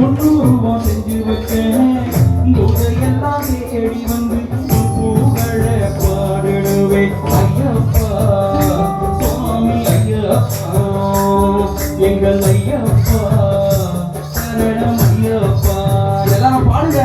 பொன்னூருவா செஞ்சு வச்சேன் பூஜையெல்லாம் தேடி வந்து புகழ பாடிடுவேன் ஐயப்பா சுவாமி ஐயப்பா எங்கள் ஐயப்பா சரணம் ஐயப்பா எல்லாரும் பாடுங்க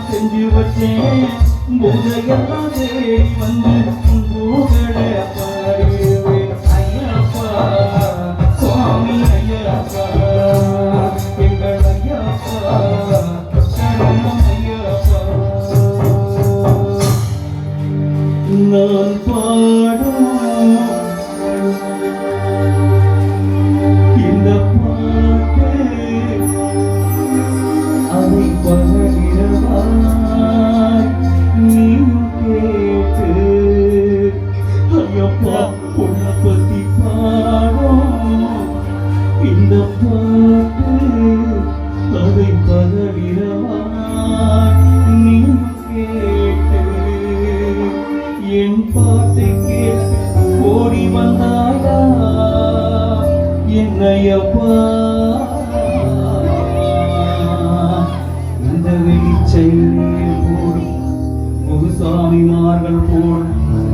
செஞ்சு வச்சேன் பூஜையெல்லாம் தேடி வந்து பூகளை பாடுவேன் ஐயப்பா சுவாமி ஐயப்பா எங்கள் ஐயப்பா சரணம் ஐயப்பா நான் பாடும் இந்த பாட்டு அதை பகலிரவாய் நீ கேட்டு ஐயப்பா உன்னை பத்தி பாடும் இந்த பாட்டு அதை பகலிரவாய் நீ கேட்டு என் பாட்டை கேட்டு ஓடி வந்தாயா என்னையப்பா முகுசாமிமார்கள் போல்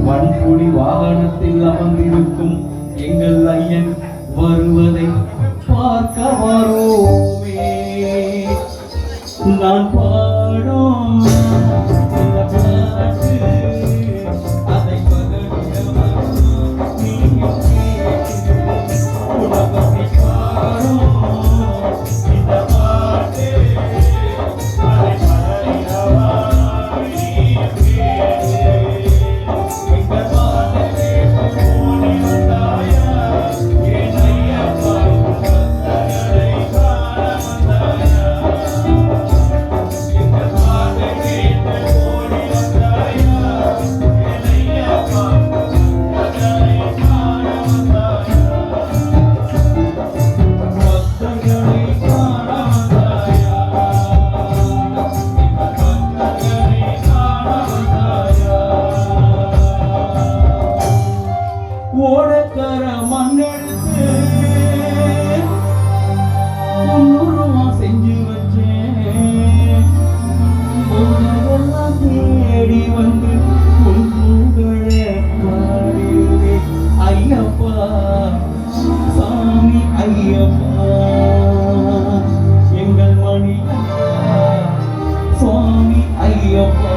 வன்குடி வாகனத்தில் அமர்ந்திருக்கும் எங்கள் ஐயன் வருவதை பார்க்க வரோமே நான் பாடும் அதை ஓடக்கர மண்ணெடுத்து முன்னூறுவா செஞ்சு வச்சேன் எல்லாம் தேடி வந்து உன் பூகளை பாடுவேன் ஐயப்பா சாமி ஐயப்பா எங்கள் மணி சுவாமி ஐயப்பா